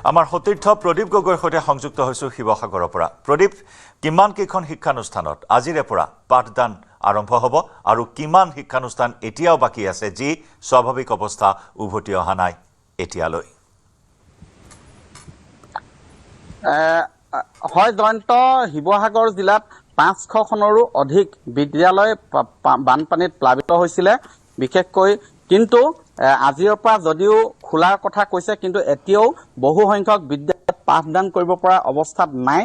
আমাৰ সতীৰ্থ প্ৰদীপ গগৈৰ সৈতে সংযুক্ত হৈছোঁ শিৱসাগৰৰ পৰা। প্ৰদীপ, কিমান কেইখন শিক্ষানুষ্ঠানত আজিৰে পৰা পাঠদান আৰম্ভ হ'ব আৰু কিমান শিক্ষানুষ্ঠান এতিয়াও বাকী আছে যি স্বাভাৱিক অৱস্থা উভতি অহা নাই এতিয়ালৈ? হয় জয়ন্ত, শিৱসাগৰ জিলাত 500খনৰো অধিক বিদ্যালয় বানপানীত প্লাবিত হৈছিলে বিশেষকৈ, কিন্তু আজিৰ পৰা যদিও খোলাৰ কথা কৈছে কিন্তু এতিয়াও বহু সংখ্যক বিদ্যালয়ত পাঠদান কৰিব পৰা অৱস্থাত নাই।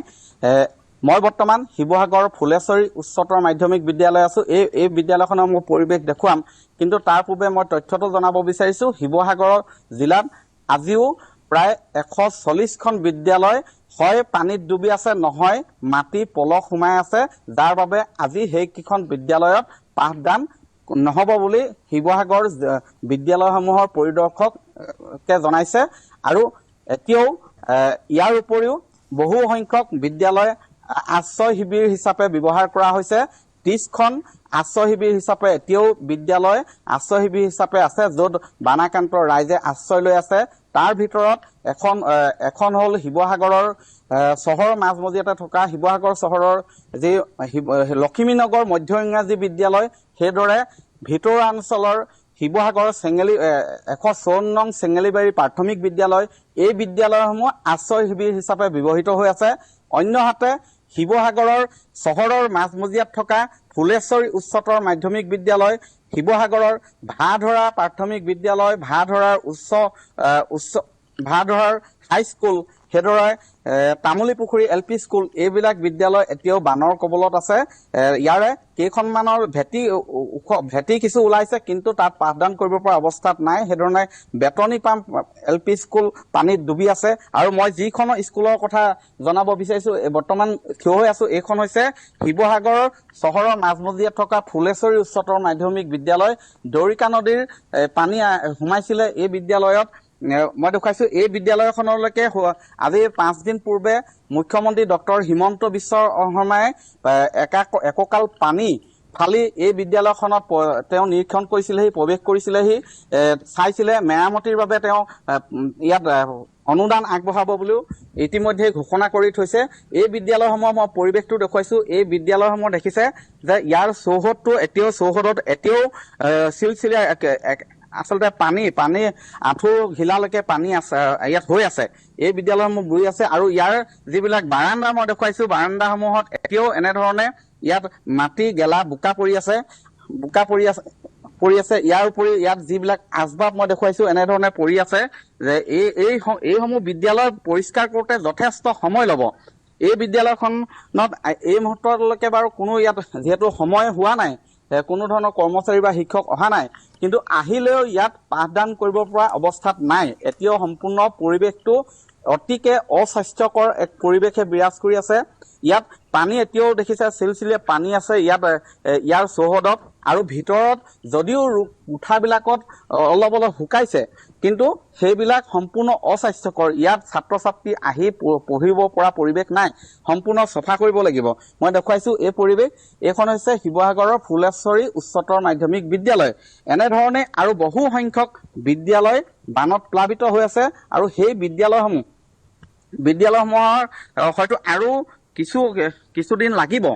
মই বৰ্তমান শিৱসাগৰ ফুলেশ্বৰী উচ্চতৰ মাধ্যমিক বিদ্যালয় আছো। এই বিদ্যালয়খনৰ মই পৰিৱেশ দেখুৱাম, কিন্তু তাৰ পূৰ্বে মই তথ্যটো জনাব বিচাৰিছো। শিৱসাগৰ জিলাত আজিও প্ৰায় 140খন বিদ্যালয় হয় পানীত ডুবি আছে, নহয় মাটি পলস সোমাই আছে, যাৰ বাবে আজি সেইকেইখন বিদ্যালয়ত পাঠদান নহ'ব বুলি শিৱসাগৰ বিদ্যালয়সমূহৰ পৰিদৰ্শকে জনাইছে। আৰু এতিয়াও ইয়াৰ উপৰিও বহু সংখ্যক বিদ্যালয় আশ্ৰয় শিবিৰ হিচাপে ব্যৱহাৰ কৰা হৈছে। 30খন আশ্ৰয় শিবিৰ হিচাপে এতিয়াও বিদ্যালয় আশ্ৰয় শিবিৰ হিচাপে আছে, য'ত বানাক্ৰান্ত ৰাইজে আশ্ৰয় লৈ আছে। তাৰ ভিতৰত এখন হ'ল শিৱসাগৰৰ চহৰৰ মাজমজিয়াতে থকা শিৱসাগৰ চহৰৰ যি লখিমীনগৰ মধ্য ইংৰাজী বিদ্যালয়, সেইদৰে ভিতৰুৱা অঞ্চলৰ শিৱসাগৰ 154 নং চেঙেলিবাৰী প্ৰাথমিক বিদ্যালয়, এই বিদ্যালয়সমূহ আশ্ৰয় শিবিৰ হিচাপে ব্যৱহৃত হৈ আছে। অন্যহাতে শিৱসাগৰৰ চহৰৰ মাজমজিয়াত থকা ফুলেশ্বৰী উচ্চতৰ মাধ্যমিক বিদ্যালয়, শিৱসাগৰৰ ভাধৰা প্ৰাথমিক বিদ্যালয়, ভাধৰাৰ হাইস্কুল, সেইদৰে তামুলী পুখুৰী LP স্কুল, এইবিলাক বিদ্যালয় এতিয়াও বানৰ কবলত আছে। ইয়াৰে কেইখনমানৰ ভেটি কিছু ওলাইছে, কিন্তু তাত পাঠদান কৰিব পৰা অৱস্থাত নাই। সেইধৰণে বেতনী পাম্প LP স্কুল পানীত ডুবি আছে। আৰু মই যিখন স্কুলৰ কথা জনাব বিচাৰিছো, বৰ্তমান থিয় হৈ আছো, এইখন হৈছে শিৱসাগৰৰ চহৰৰ মাজমজিয়াত থকা ফুলেশ্বৰী উচ্চতৰ মাধ্যমিক বিদ্যালয়। দৰিকা নদীৰ পানী সোমাইছিলে এই বিদ্যালয়ত। মই দেখুৱাইছো এই বিদ্যালয়খনলৈকে আজি 5 দিন পূৰ্বে মুখ্যমন্ত্ৰী ডক্টৰ হিমন্ত বিশ্ব শৰ্মাই এককাল পানী ফালি এই বিদ্যালয়খনত তেওঁ নিৰীক্ষণ কৰিছিলেহি, প্ৰৱেশ কৰিছিলেহি, চাইছিলে। মেৰামতিৰ বাবে তেওঁ ইয়াত অনুদান আগবঢ়াব বুলিও ইতিমধ্যে ঘোষণা কৰি থৈছে। এই বিদ্যালয়সমূহৰ মই পৰিৱেশটো দেখুৱাইছো। এই বিদ্যালয়সমূহ দেখিছে যে ইয়াৰ চৌহদত এতিয়াও চিলচিলীয়া আচলতে পানী আঁঠু ঘিলালৈকে পানী আছে, ইয়াত হৈ আছে। এই বিদ্যালয়সমূহ বুৰি আছে। আৰু ইয়াৰ যিবিলাক বাৰাণ্ডা মই দেখুৱাইছো, বাৰাণ্ডাসমূহত এতিয়াও এনেধৰণে ইয়াত মাটি গেলা বোকা পৰি আছে। ইয়াৰ উপৰিও ইয়াত যিবিলাক আচবাব মই দেখুৱাইছো এনেধৰণে পৰি আছে যে এইসমূহ বিদ্যালয় পৰিষ্কাৰ কৰোঁতে যথেষ্ট সময় ল'ব। এই বিদ্যালয়খনত এই মুহূৰ্তলৈকে বাৰু কোনো ইয়াত যিহেতু সময় হোৱা নাই, কোনো ধৰণৰ কৰ্মচাৰী বা শিক্ষক অহা নাই, কিন্তু আহিলেও ইয়াত পাঠদান কৰিব পৰা অৱস্থাত নাই। এতিয়াও সম্পূৰ্ণ পৰিৱেশটো অতিকে অস্বাস্থ্যকৰ এক পৰিৱেশে বিৰাজ কৰি আছে। ইয়াত পানী এতিয়াও দেখিছে চিলচিলীয়া পানী আছে ইয়াৰ চৌহদত। আৰু ভিতৰত যদিও কোঠাবিলাকত অলপ শুকাইছে, কিন্তু সেইবিলাক সম্পূৰ্ণ অস্বাস্থ্যকৰ। ইয়াত ছাত্ৰ ছাত্ৰী আহি পঢ়িব পৰা পৰিৱেশ নাই, সম্পূৰ্ণ চফা কৰিব লাগিব। মই দেখুৱাইছো এই পৰিৱেশ। এইখন হৈছে শিৱসাগৰৰ ফুলেশ্বৰী উচ্চতৰ মাধ্যমিক বিদ্যালয়। এনেধৰণে আৰু বহু সংখ্যক বিদ্যালয় বানত প্লাবিত হৈ আছে। আৰু সেই বিদ্যালয়সমূহৰ হয়তো আৰু কিছুদিন লাগিব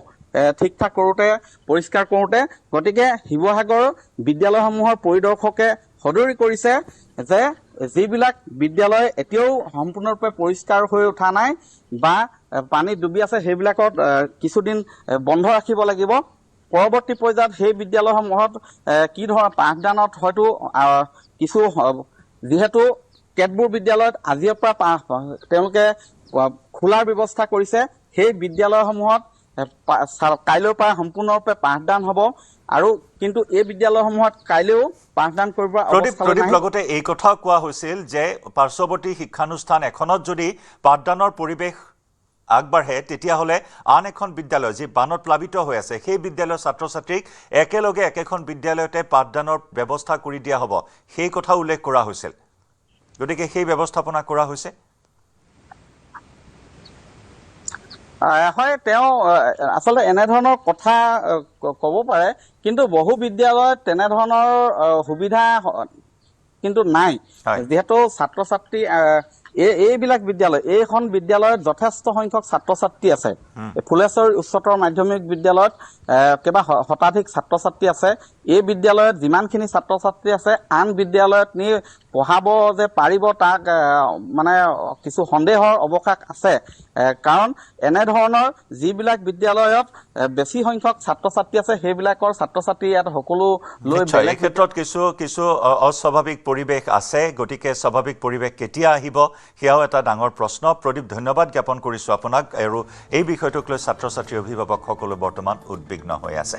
ঠিক ঠাক কৰোঁতে, পৰিষ্কাৰ কৰোঁতে। গতিকে শিৱসাগৰ বিদ্যালয়সমূহৰ পৰিদৰ্শকে সদৰি কৰিছে যে যিবিলাক বিদ্যালয় এতিয়াও সম্পূৰ্ণৰূপে পৰিষ্কাৰ হৈ উঠা নাই বা পানীত ডুবি আছে, সেইবিলাকত কিছুদিন বন্ধ ৰাখিব লাগিব। পৰৱৰ্তী পৰ্যায়ত সেই বিদ্যালয়সমূহত কি ধৰণৰ পাঠদানত হয়তো যিহেতু কেতবোৰ বিদ্যালয়ত আজিৰ পৰা তেওঁলোকে খোলাৰ ব্যৱস্থা কৰিছে, সেই বিদ্যালয়সমূহত কাইলৈৰ পৰা সম্পূৰ্ণৰূপে পাঠদান হ'ব। আৰু কিন্তু এই বিদ্যালয়সমূহত কাইলৈও পাঠদান কৰিব প্ৰদীপ, লগতে এই কথাও কোৱা হৈছিল যে পাৰ্শ্বৱৰ্তী শিক্ষানুষ্ঠান এখনত যদি পাঠদানৰ পৰিৱেশ আগবাঢ়ে, তেতিয়াহ'লে আন এখন বিদ্যালয় যি বানত প্লাবিত হৈ আছে, সেই বিদ্যালয়ৰ ছাত্ৰ ছাত্ৰীক একেলগে একেখন বিদ্যালয়তে পাঠদানৰ ব্যৱস্থা কৰি দিয়া হ'ব, সেই কথা উল্লেখ কৰা হৈছিল। গতিকে সেই ব্যৱস্থাপনা কৰা হৈছে। হয়, তেওঁ আচলতে এনেধৰণৰ কথা ক'ব পাৰে, কিন্তু বহু বিদ্যালয়ত তেনেধৰণৰ সুবিধা কিন্তু নাই। যিহেতু ছাত্ৰ ছাত্ৰী এইবিলাক বিদ্যালয়, এইখন বিদ্যালয়ত যথেষ্ট সংখ্যক ছাত্ৰ ছাত্ৰী আছে। ফুলেশ্বৰ উচ্চতৰ মাধ্যমিক বিদ্যালয়ত কেইবা শতাধিক ছাত্ৰ ছাত্ৰী আছে। এই বিদ্যালয়ত যিমানখিনি ছাত্ৰ ছাত্ৰী আছে, আন বিদ্যালয়ত নি পঢ়াব যে পাৰিব তাক মানে কিছু সন্দেহৰ অৱকাশ আছে। কাৰণ এনেধৰণৰ যিবিলাক বিদ্যালয়ত বেছি সংখ্যক ছাত্ৰ ছাত্ৰী আছে, সেইবিলাকৰ ছাত্ৰ ছাত্ৰী ইয়াত সকলো লৈ এই ক্ষেত্ৰত কিছু অস্বাভাৱিক পৰিৱেশ আছে। গতিকে স্বাভাৱিক পৰিৱেশ কেতিয়া আহিব সেয়াও এটা ডাঙৰ প্ৰশ্ন। প্ৰদীপ, ধন্যবাদ জ্ঞাপন কৰিছোঁ আপোনাক। আৰু এই বিষয়টোক লৈ ছাত্ৰ ছাত্ৰী অভিভাৱকসকলো বৰ্তমান উদ্বিগ্ন হৈ আছে।